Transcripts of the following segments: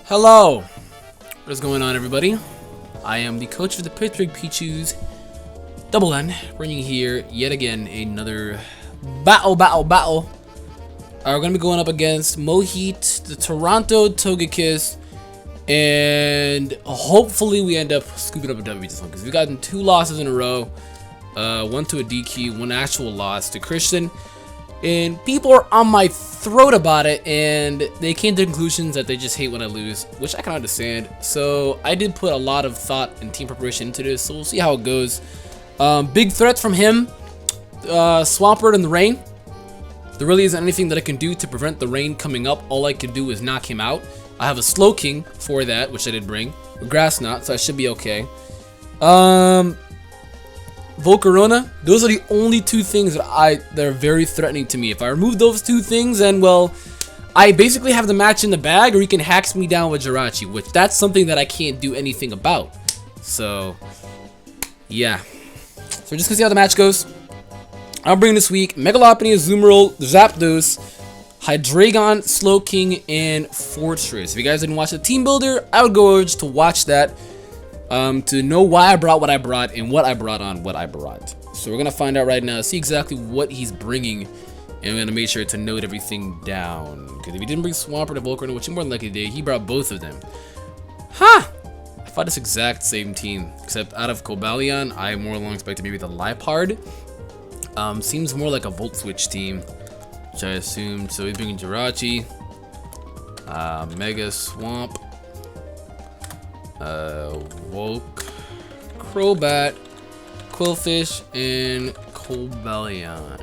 Hello! What is going on, everybody? I am the coach of the Pittsburgh Pichus, W10, bringing here yet again another battle. We're going to be going up against Mohit, the Toronto Togekiss, and hopefully we end up scooping up a W this one, because we've gotten 2 losses in a row, one to a DQ, one actual loss to Christian. And people are on my throat about it, and they came to conclusions that they just hate when I lose, which I can understand. So I did put a lot of thought and team preparation into this, so we'll see how it goes. Big threats from him, Swampert in the rain. There really isn't anything that I can do to prevent the rain coming up. All I can do is knock him out. I have a Slow King for that, which I did bring. A Grass Knot, so I should be okay. Volcarona, those are the only 2 things that are very threatening to me. If I remove those 2 things, then, well, I basically have the match in the bag, or he can hacks me down with Jirachi, which that's something that I can't do anything about. So, yeah. So we're just gonna see how the match goes. I'll bring this week Megalopony, Azumarill, Zapdos, Hydreigon, Slow King, and Fortress. If you guys didn't watch the team builder, I would go urge to watch that. To know why I brought what I brought and what I brought on what I brought. So we're gonna find out right now, see exactly what he's bringing, and we're gonna make sure to note everything down. Because if he didn't bring Swampert or Volcarona, which he more than likely did, he brought both of them. Ha! I thought this exact same team, except out of Cobalion, I more along expected maybe the Liepard. Seems more like a Volt Switch team, which I assumed. So he's bringing Jirachi, Mega Swamp, Volk, Crobat, Quillfish, and Cobalion.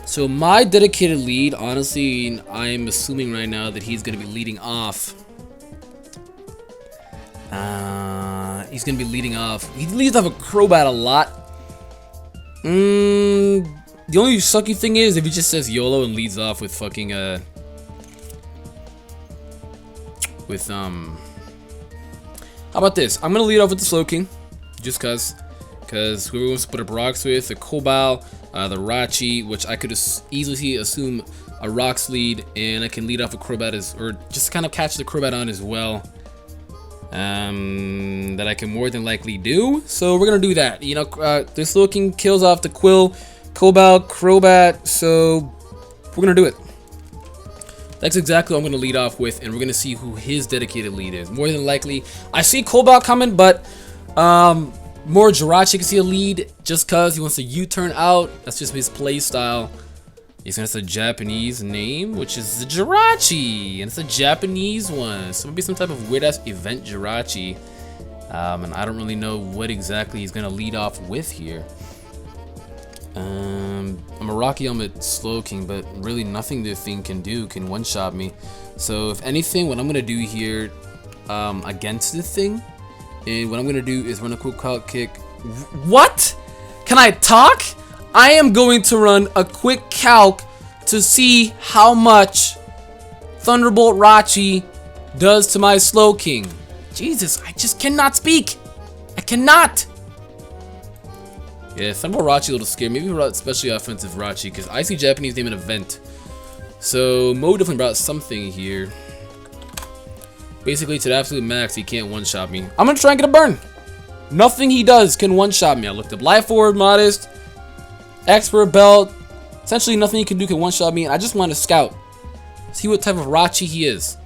So my dedicated lead, honestly, I'm assuming right now that he's going to be leading off. He's going to be leading off. He leads off a Crobat a lot. The only sucky thing is if he just says YOLO and leads off with fucking, how about this? I'm gonna lead off with the Slow King, just cause whoever wants to put up rocks with, the Cobal, the Rachi, which I could easily assume a rocks lead, and I can lead off a Crobat or just kind of catch the Crobat on as well. That I can more than likely do. So we're gonna do that. You know, the Slow King kills off the Quill, Cobal, Crobat. So we're gonna do it. That's exactly what I'm going to lead off with, and we're going to see who his dedicated lead is. More than likely, I see Cobalt coming, but more Jirachi can see a lead just because he wants to U-turn out. That's just his play style. He's going to say a Japanese name, which is the Jirachi, and it's a Japanese one. So it'll be some type of weird-ass event Jirachi, and I don't really know what exactly he's going to lead off with here. I'm a Rocky Helmet Slow King, but really nothing this thing can do can one-shot me. So if anything, what I'm gonna do here against this thing, and what I'm gonna do is run a quick calc kick. What? Can I talk? I am going to run a quick calc to see how much Thunderbolt Rachi does to my Slow King. Jesus, I just cannot speak. I cannot. Yeah, Thunderbolt Rachi a little scary. Maybe especially offensive Rachi, because I see Japanese name an event. So Mo definitely brought something here. Basically, to the absolute max, he can't one-shot me. I'm gonna try and get a burn. Nothing he does can one-shot me. I looked up Life Orb, Modest, Expert Belt. Essentially, nothing he can do can one-shot me. And I just want to scout, see what type of Rachi he is.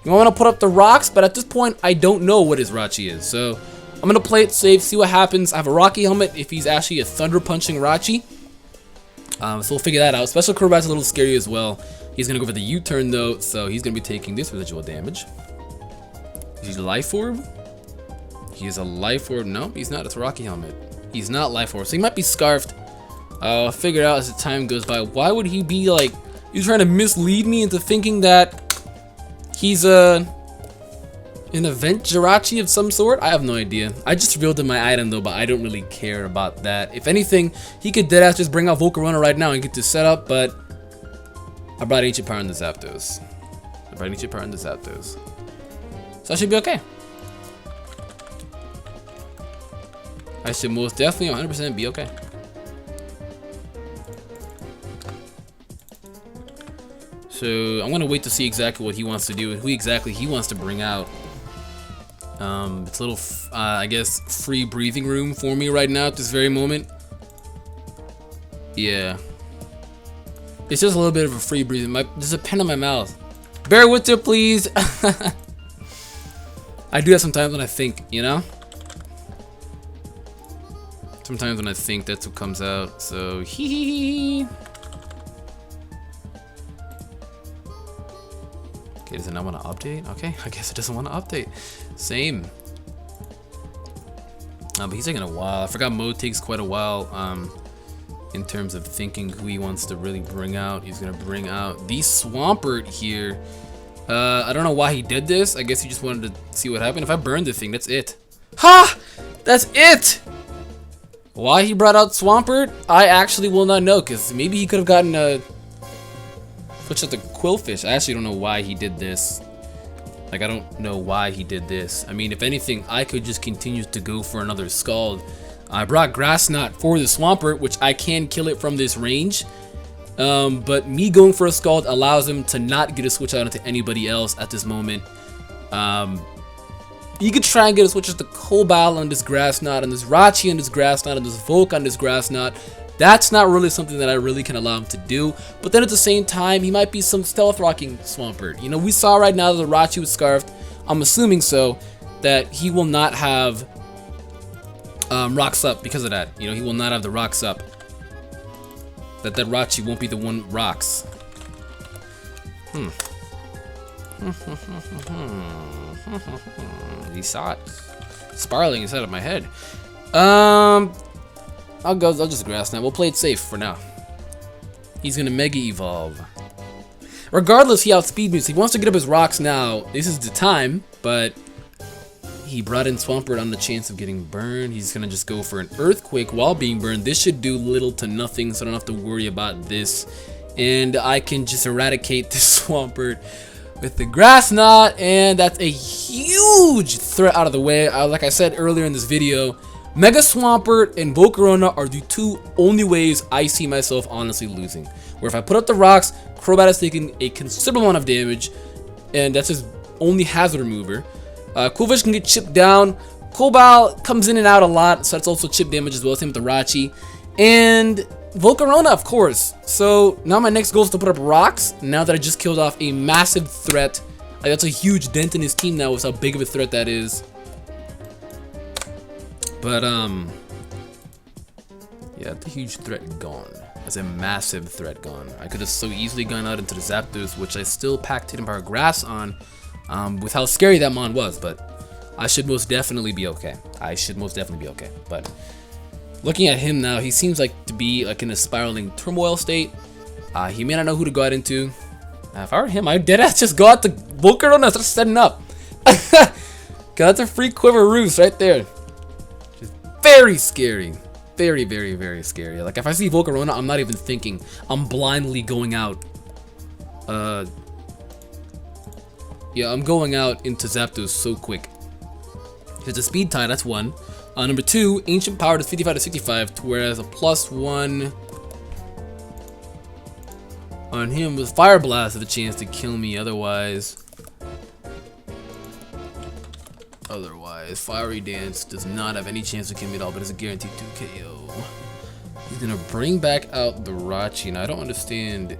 You want to put up the rocks, but at this point, I don't know what his Rachi is. So I'm going to play it safe, see what happens. I have a Rocky Helmet if he's actually a Thunder Punching Rachi. So we'll figure that out. Special Crobat's a little scary as well. He's going to go for the U-turn though, so he's going to be taking this residual damage. Is he Life Orb? He is a Life Orb. No, he's not. It's a Rocky Helmet. He's not Life Orb, so he might be Scarfed. I'll figure it out as the time goes by. Why would he be like, he's trying to mislead me into thinking that he's an event Jirachi of some sort? I have no idea. I just revealed him my item though, but I don't really care about that. If anything, he could deadass just bring out Volcarona right now and get this set up, but I brought Ancient Power in the Zapdos. So I should be okay. I should most definitely 100% be okay. So I'm gonna wait to see exactly what he wants to do and who exactly he wants to bring out. It's a little, I guess, free breathing room for me right now at this very moment. Yeah. It's just a little bit of a free breathing. There's a pen in my mouth. Bear with it, please. I do that sometimes when I think, you know? Sometimes when I think, that's what comes out. So, hee hee hee. Okay, does it not want to update? Okay, I guess it doesn't want to update. Same. But he's taking a while. I forgot mode takes quite a while. In terms of thinking who he wants to really bring out. He's gonna bring out the Swampert here. I don't know why he did this. I guess he just wanted to see what happened. If I burn the thing, that's it. Ha! That's it! Why he brought out Swampert, I actually will not know, because maybe he could have gotten a switch out the Quillfish. I actually don't know why he did this. Like, I don't know why he did this. I mean, if anything, I could just continue to go for another Scald. I brought Grass Knot for the Swampert, which I can kill it from this range. But me going for a Scald allows him to not get a switch out into anybody else at this moment. You could try and get a switch out to Cobalt on this Grass Knot, and this Rachi on this Grass Knot, and this Volk on this Grass Knot. That's not really something that I really can allow him to do. But then at the same time, he might be some stealth rocking Swampert. You know, we saw right now that the Rachi was scarfed. I'm assuming so, that he will not have rocks up because of that. You know, he will not have the rocks up. That Rachi won't be the one rocks. He saw it spiraling inside of my head. I'll just Grass Knot. We'll play it safe for now. He's gonna Mega Evolve. Regardless, he outspeed me, so he wants to get up his rocks now. This is the time, but he brought in Swampert on the chance of getting burned. He's gonna just go for an Earthquake while being burned. This should do little to nothing, so I don't have to worry about this. And I can just eradicate this Swampert with the Grass Knot, and that's a huge threat out of the way. Like I said earlier in this video, Mega Swampert and Volcarona are the two only ways I see myself honestly losing. Where if I put up the rocks, Crobat is taking a considerable amount of damage, and that's his only hazard remover. Quillfish can get chipped down. Cobalt comes in and out a lot, so that's also chip damage as well. Same with the Rachi. And Volcarona, of course. So now my next goal is to put up rocks, now that I just killed off a massive threat. Like, that's a huge dent in his team now with how big of a threat that is. But, yeah, the huge threat gone. That's a massive threat gone. I could have so easily gone out into the Zapdos, which I still packed Hidden Power Grass on. With how scary that mon was, but I should most definitely be okay. But looking at him now, he seems like to be like in a spiraling turmoil state. He may not know who to go out into. If I were him, I'd deadass just go out to Volcarona and start setting up. Got the free Quiver Roost right there. Just very scary. Very, very, very scary. Like, if I see Volcarona, I'm not even thinking. I'm blindly going out. Yeah, I'm going out into Zapdos so quick. There's a speed tie, that's one. Number two, Ancient Power is 55 to 65, whereas a +1 on him with Fire Blast has a chance to kill me. Otherwise, Fiery Dance does not have any chance to kill me at all, but it's a guaranteed 2 KO. He's gonna bring back out the Rachi. Now, I don't understand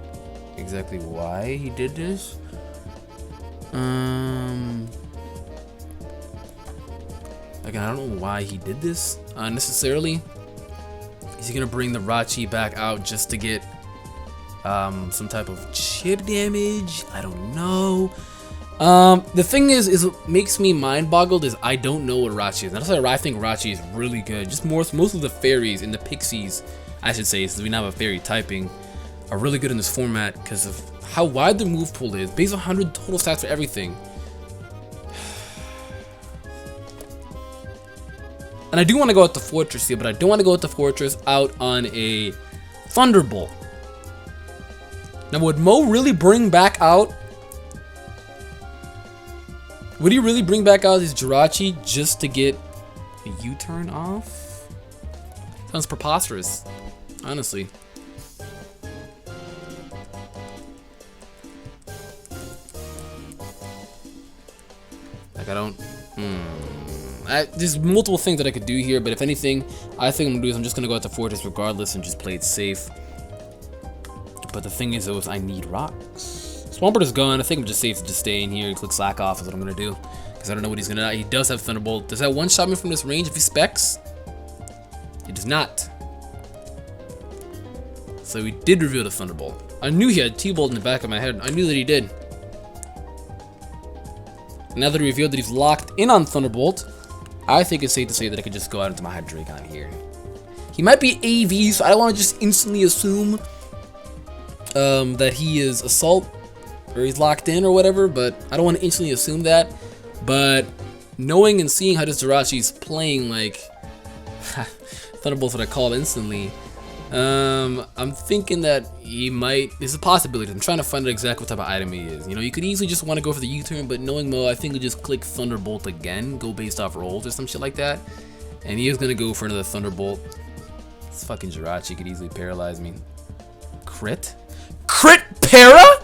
exactly why he did this. Again, I don't know why he did this necessarily. Is he gonna bring the Rachi back out just to get some type of chip damage? I don't know. The thing is what makes me mind boggled is I don't know what Rachi is. That's why I think Rachi is really good. Just most of the fairies and the pixies, I should say, since we now have a fairy typing, are really good in this format because of how wide the move pool is. Base 100 total stats for everything. And I do want to go with the Fortress here, but I don't want to go with the Fortress out on a Thunderbolt. Now, would Mo really bring back out? Would he really bring back out his Jirachi just to get a U-turn off? Sounds preposterous, honestly. Like, I don't... there's multiple things that I could do here, but if anything, I think I'm gonna do is I'm just gonna go out to Fortress regardless and just play it safe. But the thing is, though, is I need rocks. Swampert is gone. I think I'm just safe to just stay in here and click slack off is what I'm gonna do. Because I don't know what he's gonna... He does have Thunderbolt. Does that one-shot me from this range if he specs? It does not. So he did reveal the Thunderbolt. I knew he had T-Bolt in the back of my head. I knew that he did. Now that he revealed that he's locked in on Thunderbolt, I think it's safe to say that I could just go out into my Hydreigon here. He might be AV, so I don't want to just instantly assume that he is Assault or he's locked in or whatever, but I don't want to instantly assume that. But knowing and seeing how this Jirachi's playing, like Thunderbolt's what I call it instantly, I'm thinking that he might. There's a possibility. I'm trying to find out exactly what type of item he is. You know, you could easily just want to go for the U-turn, but knowing Mo, I think he'll just click Thunderbolt again, go based off rolls or some shit like that. And he is gonna go for another Thunderbolt. This fucking Jirachi could easily paralyze me. Crit? Crit para?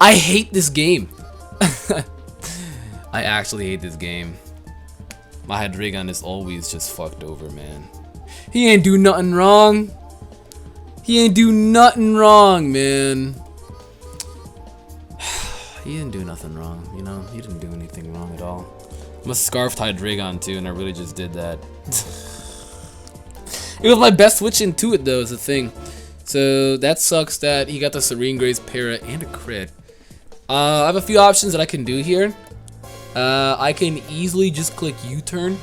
I hate this game. I actually hate this game. My Hydreigon is always just fucked over, man. He ain't do nothing wrong. He ain't do nothing wrong, man. He didn't do nothing wrong, you know? He didn't do anything wrong at all. I'm a scarfed Hydreigon too, and I really just did that. It was my best switch into it though, is the thing. So that sucks that he got the Serene Grace para and a crit. I have a few options that I can do here. I can easily just click U-turn.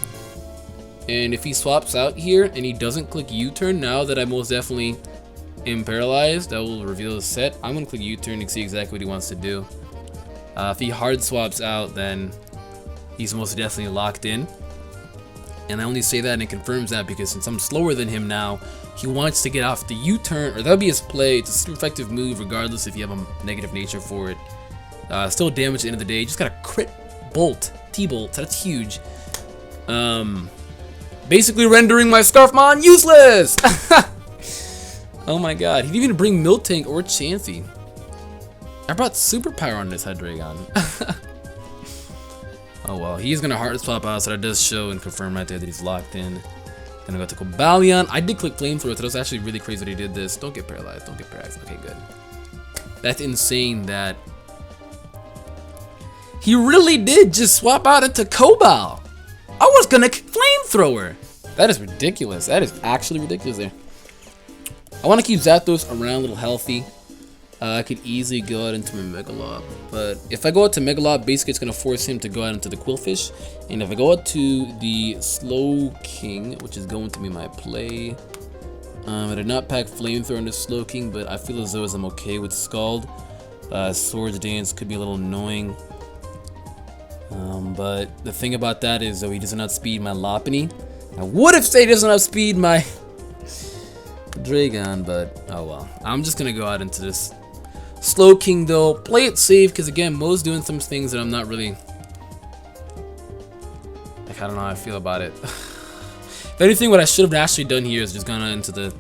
And if he swaps out here and he doesn't click U-turn, now that I most definitely am paralyzed, that will reveal the set. I'm gonna click U-turn and see exactly what he wants to do. If he hard swaps out, then he's most definitely locked in. And I only say that and it confirms that because since I'm slower than him now, he wants to get off the U-turn, or that'll be his play. It's a super effective move regardless if you have a negative nature for it. Still damage at the end of the day. Just got a crit bolt, T-bolt, that's huge. Basically rendering my Scarfmon useless! Oh my god, he didn't even bring Miltank or Chansey. I brought Superpower on this Hydreigon. Oh well, he's gonna hard swap out, so that does show and confirm right there that he's locked in. Gonna go to Cobalion. I did click Flamethrower, so that was actually really crazy that he did this. Don't get paralyzed, don't get paralyzed. Okay, good. That's insane that he really did just swap out into Cobal. I was gonna Flamethrower. That is ridiculous. That is actually ridiculous there. I want to keep Zapdos around a little healthy. I could easily go out into my Megalob, but if I go out to Megalob, basically it's going to force him to go out into the Quillfish. And if I go out to the Slow King, which is going to be my play, I did not pack Flamethrower into Slow King, but I feel as though I'm okay with Scald. Swords Dance could be a little annoying. But the thing about that is, though, he doesn't outspeed my Lopunny. I would have said he doesn't outspeed my Dragon, but oh well. I'm just gonna go out into this Slow King though. Play it safe, because again, Mo's doing some things that I'm not really, like, I don't know how I feel about it. If anything, what I should have actually done here is just gone out into the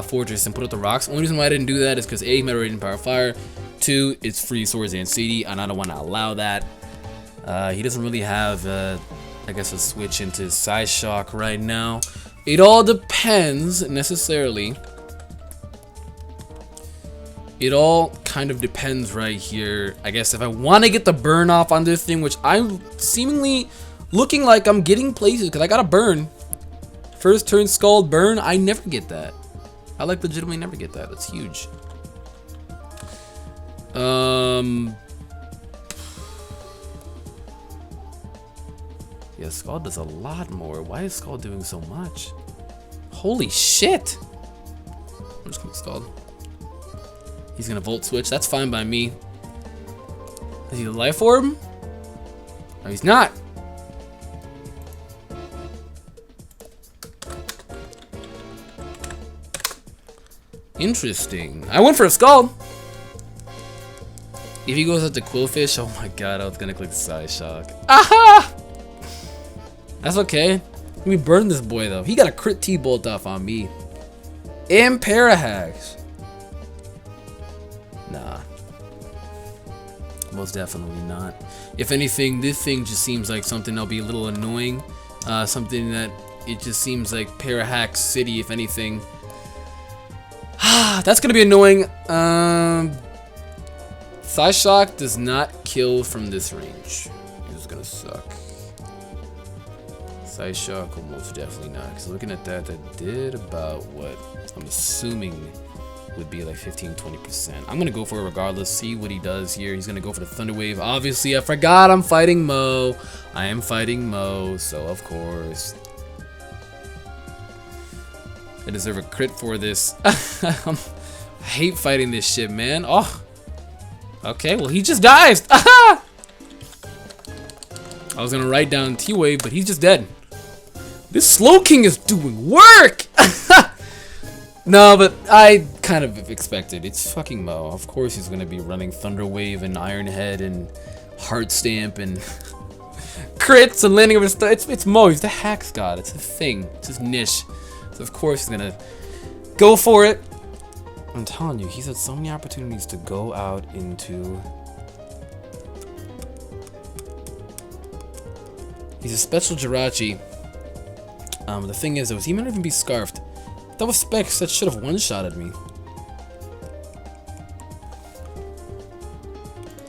Fortress and put up the rocks. Only reason why I didn't do that is because A, Metal Radiant Power Fire, 2, it's free Swords and CD, and I don't want to allow that. He doesn't really have, I guess, a switch into Psyshock right now. It all depends, necessarily. It all kind of depends right here. I guess if I want to get the burn off on this thing, which I'm seemingly looking like I'm getting places, because I got a burn. First turn Scald burn, I never get that. I like legitimately never get that. That's huge. Yeah, Scald does a lot more. Why is Scald doing so much? Holy shit! I'm just gonna Scald. He's gonna Volt Switch. That's fine by me. Is he the Life Orb? No, he's not. Interesting. I went for a Scald. If he goes up to Quillfish, oh my god, I was gonna click Psyshock. Aha! That's okay. Let me burn this boy though. He got a crit T-Bolt off on me. And Parahax. Nah. Most definitely not. If anything, this thing just seems like something that'll be a little annoying. Something that it just seems like Parahack City, if anything. That's gonna be annoying. Psyshock does not kill from this range. It's gonna suck. Psyshock will most definitely not. Because looking at that, that did about what I'm assuming would be like 15-20%. I'm gonna go for it regardless, see what he does here. He's gonna go for the Thunder Wave. Obviously, I forgot I'm fighting Mo. I am fighting Mo, so of course. I deserve a crit for this. I hate fighting this shit, man. Oh. Okay, well, he just dies. I was gonna write down T-Wave, but he's just dead. This Slow King is doing work! No, but I kind of expected. It's fucking Mo. Of course he's gonna be running Thunder Wave and Iron Head and Heart Stamp and crits and landing over stuff. It's Mo. He's the Hacks God. It's a thing. It's his niche. So of course he's gonna go for it. I'm telling you, he's had so many opportunities to go out into. He's a special Jirachi. The thing is, though, he might not even be scarfed. That was Specs. That should have one-shotted me.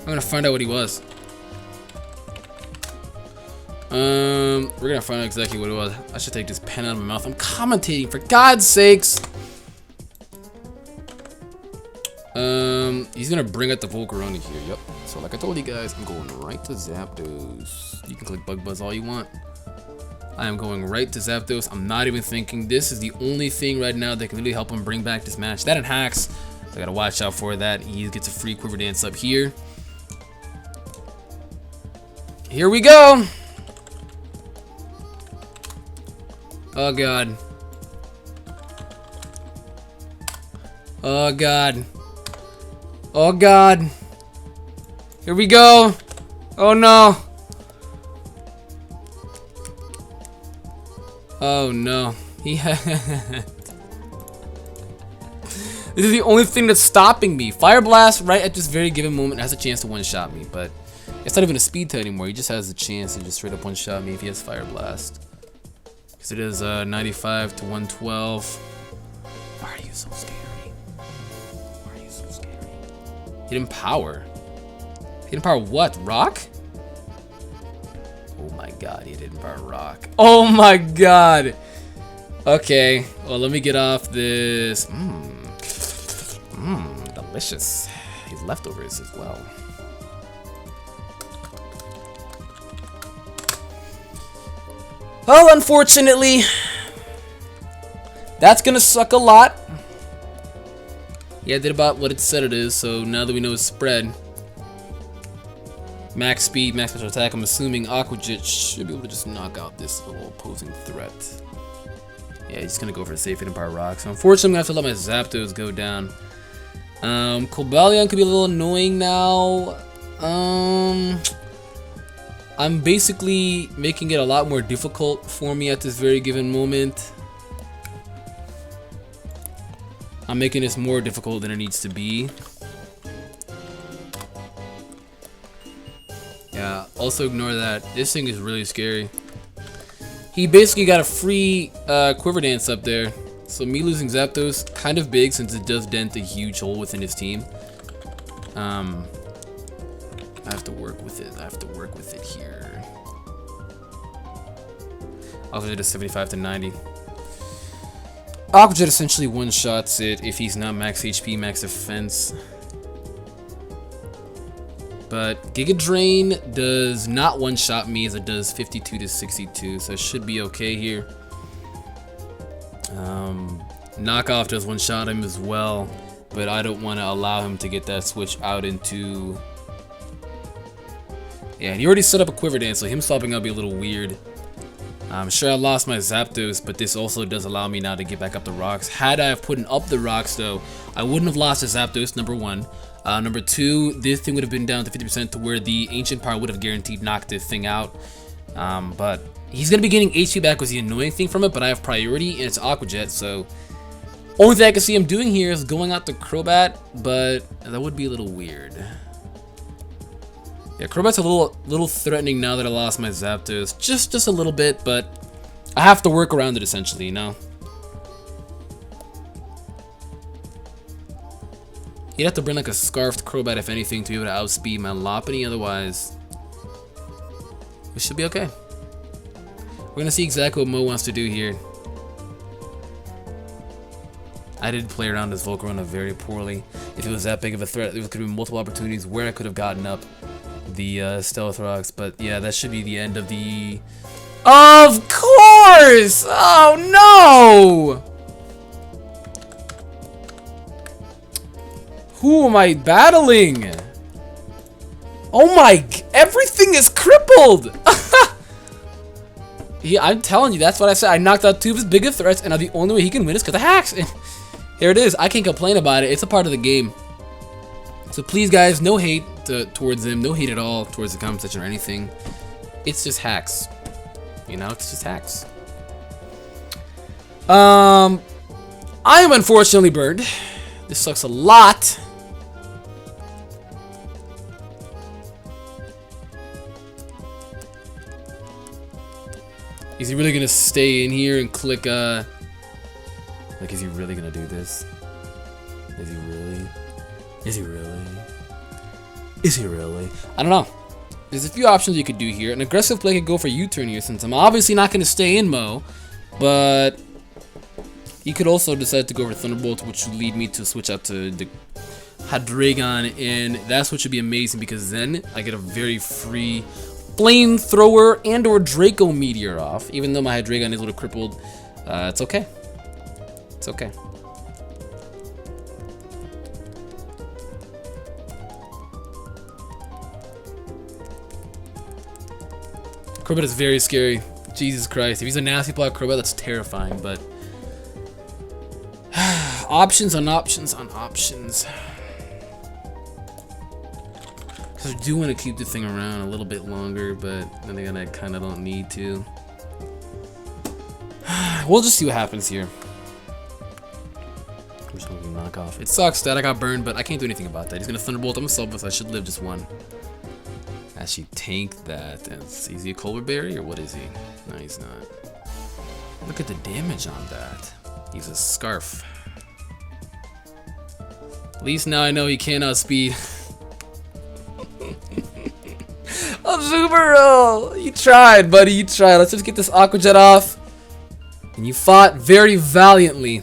I'm gonna find out what he was. We're gonna find out exactly what it was. I should take this pen out of my mouth. I'm commentating, for God's sakes. He's gonna bring out the Volcarona here. Yep. So like I told you guys, I'm going right to Zapdos. You can click Bug Buzz all you want. I am going right to Zapdos. I'm not even thinking. This is the only thing right now that can really help him bring back this match. That and Hacks. So I gotta watch out for that. He gets a free Quiver Dance up here. Here we go. Oh god. Oh god. Oh god. Here we go. Oh no. Oh no. This is the only thing that's stopping me. Fire Blast right at this very given moment has a chance to one-shot me, but it's not even a speed type anymore. He just has a chance to just straight up one-shot me if he has Fire Blast. Because it is 95 to 112. Why are you so scary? Why are you so scary? Hidden Power. Hidden Power what? Rock? Oh my god, he didn't Power Rock. Oh my god! Okay, well let me get off this. Delicious. These leftovers as well. Well, unfortunately, that's gonna suck a lot. Yeah, I did about what it said it is, so now that we know it's spread. Max speed, max special attack, I'm assuming Aqua Jet should be able to just knock out this little opposing threat. Yeah, he's gonna go for the safe Hidden Power Rock. So unfortunately, I'm gonna have to let my Zapdos go down. Cobalion could be a little annoying now. I'm basically making it a lot more difficult for me at this very given moment. I'm making this more difficult than it needs to be. Yeah, also ignore that. This thing is really scary. He basically got a free Quiver Dance up there. So me losing Zapdos, kind of big since it does dent a huge hole within his team. I have to work with it. I have to work with it here. Aqua Jet is 75 to 90. Aqua Jet essentially one-shots it if he's not max HP, max defense. But Giga Drain does not one-shot me as it does 52 to 62, so it should be okay here. Knockoff does one-shot him as well, but I don't want to allow him to get that switch out into... Yeah, and he already set up a Quiver Dance, so him stopping up be a little weird. I'm sure I lost my Zapdos, but this also does allow me now to get back up the rocks. Had I have put up the rocks, though, I wouldn't have lost the Zapdos, number one. Number two, this thing would have been down to 50% to where the Ancient Power would have guaranteed knocked this thing out. But he's going to be getting HP back was the annoying thing from it, but I have priority, and it's Aqua Jet, so... Only thing I can see him doing here is going out the Crobat, but that would be a little weird. Yeah, Crobat's a little threatening now that I lost my Zapdos. Just a little bit, but I have to work around it essentially, you know? You'd have to bring like a Scarfed Crobat, if anything, to be able to outspeed my Lopunny. Otherwise, we should be okay. We're gonna see exactly what Mo wants to do here. I did play around this Volcarona very poorly. If it was that big of a threat, there could have been multiple opportunities where I could have gotten up the Stealth Rocks. But yeah, that should be the end of the... Of course! Oh no! Who am I battling? Oh my... Everything is crippled! Yeah, I'm telling you, that's what I said. I knocked out 2 of his biggest threats, and now the only way he can win is because of hacks. Here it is. I can't complain about it. It's a part of the game. So please, guys, no hate towards him. No hate at all towards the comment section or anything. It's just hacks. You know, it's just hacks. I am unfortunately burned. This sucks a lot. Is he really gonna stay in here and click, like, is he really gonna do this? Is he really? Is he really? Is he really? I don't know. There's a few options you could do here. An aggressive play could go for U-turn here, since I'm obviously not gonna stay in Mo, but he could also decide to go for Thunderbolt, which would lead me to switch out to the Hydreigon, and that's what should be amazing, because then I get a very free Flamethrower and or Draco Meteor off. Even though my Hydreigon is a little crippled, it's okay. It's okay. Crobat is very scary. Jesus Christ. If he's a nasty block Crobat, that's terrifying, but options on options on options. Because I do want to keep the thing around a little bit longer, but then again, I kind of don't need to. We'll just see what happens here. I'm just going to knock off. It sucks that I got burned, but I can't do anything about that. He's going to Thunderbolt. I'm a Sulbus. I should live just one. Actually, tank that. Is he a Colbur Berry, or what is he? No, he's not. Look at the damage on that. He's a Scarf. At least now I know he can't outspeed. Azumarill! You tried, buddy. You tried. Let's just get this Aqua Jet off. And you fought very valiantly.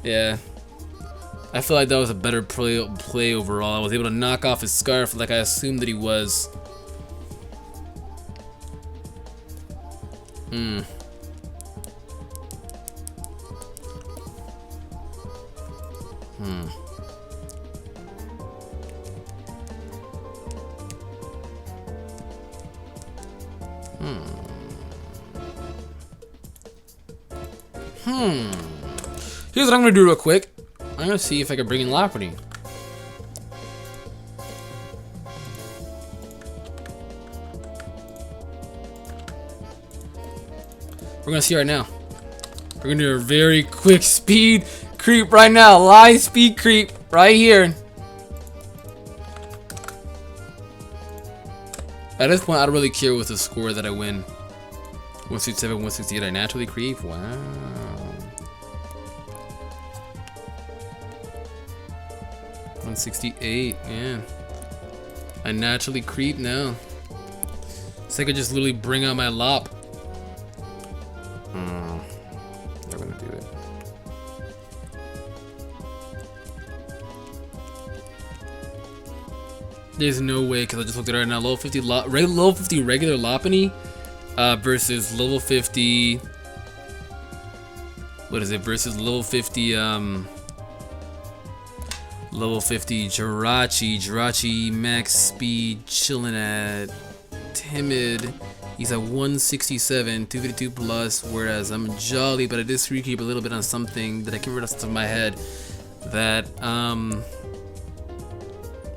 Yeah. I feel like that was a better play overall. I was able to knock off his Scarf like I assumed that he was. Here's what I'm gonna do real quick. I'm gonna see if I can bring in Lopunny. We're gonna see right now. We're gonna do a very quick speed creep right now. Live speed creep right here. At this point, I don't really care with the score that I win. 167, 168, I naturally creep. Wow. 168, yeah. I naturally creep now. So I could just literally bring out my Lop. They're gonna do it. There's no way, because I just looked at it right now. Level 50 regular Lopunny versus level 50. What is it? Versus level 50 level 50 Jirachi max speed chilling at timid. He's at 167, 252 plus, whereas I'm jolly, but I did free keep a little bit on something that I can't remember off the top of my head. That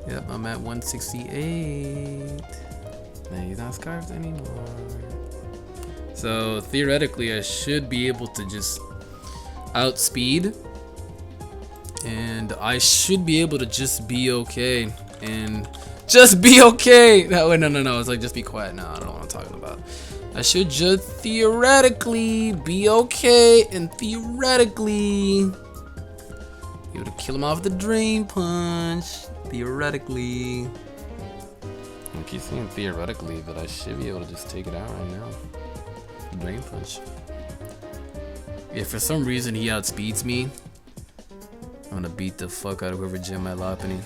yep, I'm at 168. Now he's not scarfed anymore. So theoretically, I should be able to just outspeed And I should be able to just be okay. And just be okay. No, wait, no. It's like just be quiet. No, I don't know what I'm talking about. I should just theoretically be okay. And theoretically be able to kill him off with the drain punch. Theoretically. I keep saying theoretically, but I should be able to just take it out right now. Drain punch. If for some reason he outspeeds me, I'm gonna beat the fuck out of whoever jammed my Lopunny.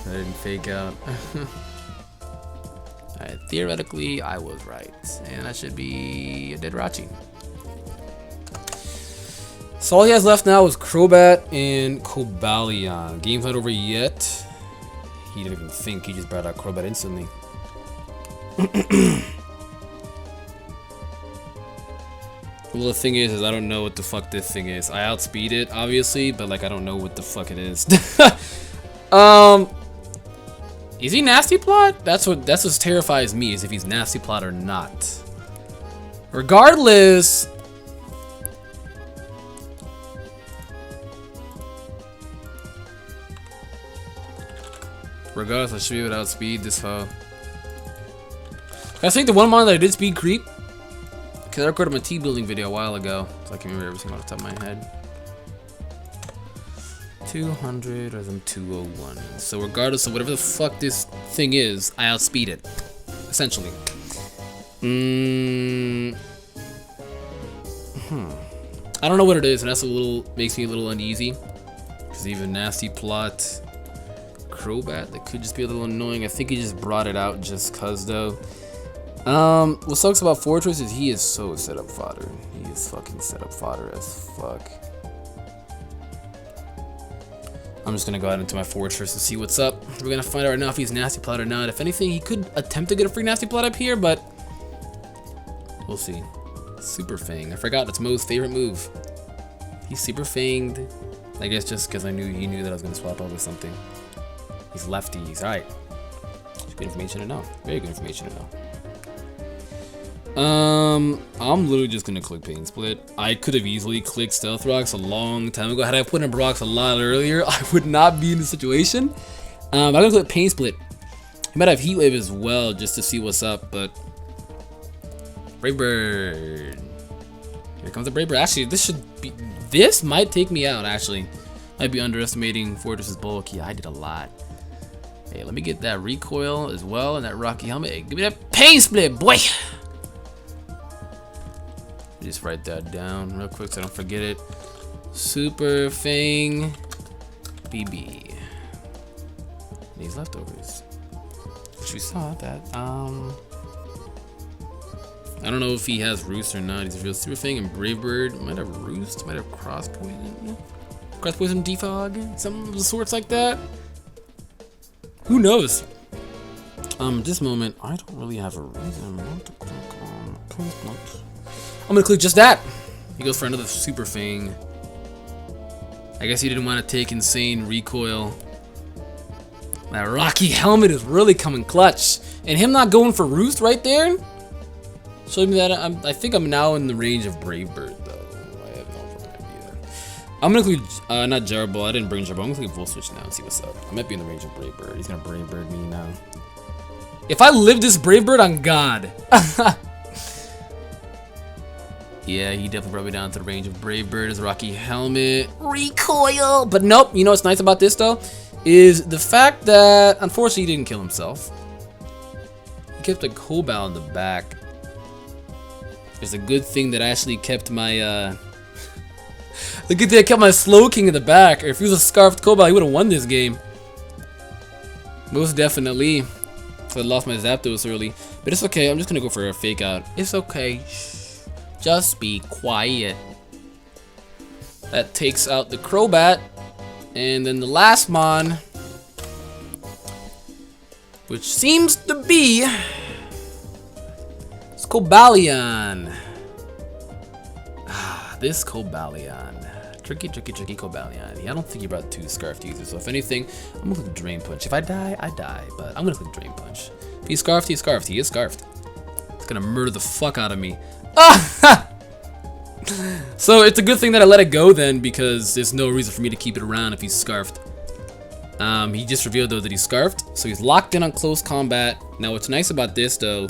I didn't fake out. Alright, theoretically, I was right. And that should be a dead Rachi. So all he has left now is Crobat and Cobalion. Game's not over yet. He didn't even think, he just brought out Crobat instantly. Well, the thing is I don't know what the fuck this thing is. I outspeed it, obviously, but like I don't know what the fuck it is. Is he Nasty Plot? That's what terrifies me, is if he's Nasty Plot or not. Regardless, I should be able to outspeed this hoe. I think the one mon that I did speed creep, because I recorded my T-building video a while ago, so I can remember everything off the top of my head. 200 or some 201. So regardless of whatever the fuck this thing is, I outspeed it. Essentially. I don't know what it is, and that's makes me a little uneasy. Because even Nasty Plot Crobat, that could just be a little annoying. I think he just brought it out just cause though. What sucks about Fortress is he is so setup fodder. He is fucking setup fodder as fuck. I'm just gonna go out into my Fortress and see what's up. We're gonna find out right now if he's Nasty Plot or not. If anything, he could attempt to get a free Nasty Plot up here, but we'll see. Super Fang. I forgot it's Mo's favorite move. He's Super Fanged. I guess just because he knew that I was gonna swap over something. He's lefties. Alright. Good information to know. Very good information to know. I'm literally just gonna click Pain Split. I could have easily clicked Stealth Rocks a long time ago. Had I put in Rocks a lot earlier, I would not be in this situation. I'm gonna click Pain Split. He might have Heat Wave as well, just to see what's up, but Brave Bird. Here comes the Brave Bird. Actually, this might take me out, actually. Might be underestimating Fortress's bulk. Yeah, I did a lot. Hey, let me get that recoil as well and that Rocky Helmet. Hey, give me that Pain Split, boy! Just write that down real quick so I don't forget it. Super Fang BB. These leftovers. Which we saw that. I don't know if he has Roost or not. He's a real Super Fang and Brave Bird. Might have Roost, might have Cross Poison. Cross Poison Defog, some of the sorts like that. Who knows? At this moment, I don't really have a reason to click on Pain Split. I'm gonna click just that. He goes for another Super Fang. I guess he didn't want to take insane recoil. That Rocky Helmet is really coming clutch. And him not going for Roost right there showed me that I think I'm now in the range of Brave Bird though. I have no fucking idea. I'm gonna click not Jarbo. I didn't bring Jarbo. I'm gonna click Full Switch now and see what's up. I might be in the range of Brave Bird. He's gonna Brave Bird me now. If I live this Brave Bird on God. Yeah, he definitely brought me down to the range of Brave Bird. His Rocky Helmet. Recoil! But nope, you know what's nice about this though? Is the fact that, unfortunately, he didn't kill himself. He kept a Cobalt in the back. It's a good thing that I actually kept my, the good thing I kept my Slow King in the back. Or if he was a Scarfed Cobalt, he would have won this game. Most definitely. So I lost my Zapdos early. But it's okay, I'm just gonna go for a fake out. It's okay. Just be quiet. That takes out the Crobat. And then the last mon, which seems to be it's Cobalion. This Cobalion. Tricky Cobalion. Yeah, I don't think he brought two Scarfed users. So if anything, I'm gonna click Drain Punch. If I die, I die. But I'm gonna click Drain Punch. If he's Scarfed, he's Scarfed. He is Scarfed. It's gonna murder the fuck out of me. Ah! So it's a good thing that I let it go then, because there's no reason for me to keep it around if he's scarfed. He just revealed though that he's scarfed, so he's locked in on close combat. Now what's nice about this though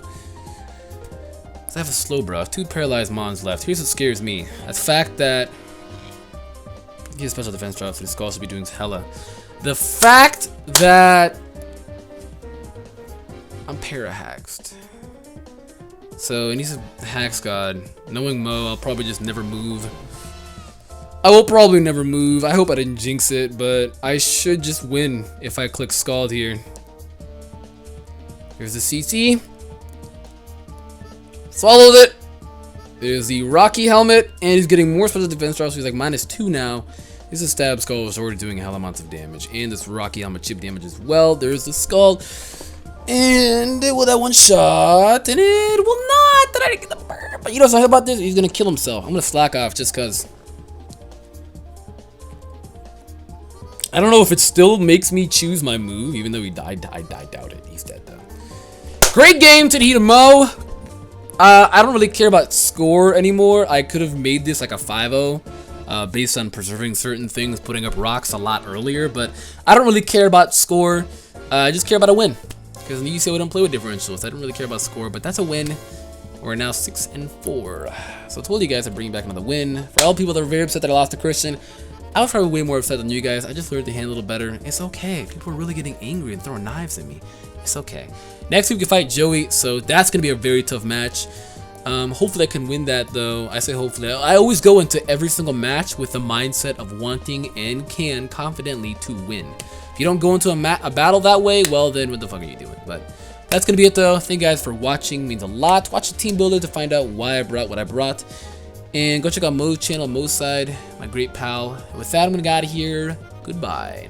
is I have a SLUMBER. I have 2 paralyzed mons left. Here's what scares me. The fact that he has special defense drops, so this skull should be doing hella. The fact that I'm para-haxed. So, and he's a Hax God. Knowing Mo, I'll probably just never move. I will probably never move. I hope I didn't jinx it, but I should just win if I click Scald here. Here's the CC. Swallowed it. There's the Rocky helmet, and he's getting more special defense drops, so he's like -2 now. This is Stab Skull, is already doing a hell amounts of damage, and this Rocky helmet chip damage as well. There's the Skull. And it will that one shot, and it will not. That I didn't get the burn. But you know something about this? He's gonna kill himself. I'm gonna slack off just cause. I don't know if it still makes me choose my move, even though he died. I doubt it. He's dead though. Great game to Hita Mo. I don't really care about score anymore. I could have made this like a 5-0. Based on preserving certain things, putting up rocks a lot earlier, but I don't really care about score. I just care about a win. Because in the UCL we don't play with differentials. I don't really care about score, but that's a win. We're now 6-4. So I told you guys I'm bringing back another win. For all people that are very upset that I lost to Christian, I was probably way more upset than you guys. I just learned to handle it better. It's okay. People are really getting angry and throwing knives at me. It's okay. Next week we can fight Joey, so that's going to be a very tough match. Hopefully I can win that though. I say hopefully. I always go into every single match with the mindset of wanting and can confidently to win. If you don't go into a battle that way, well then what the fuck are you doing? But that's gonna be it though. Thank you guys for watching. It means a lot. Watch the team builder to find out why I brought what I brought. And go check out Mo's channel, Mo's side, my great pal. With that, I'm gonna get out of here. Goodbye.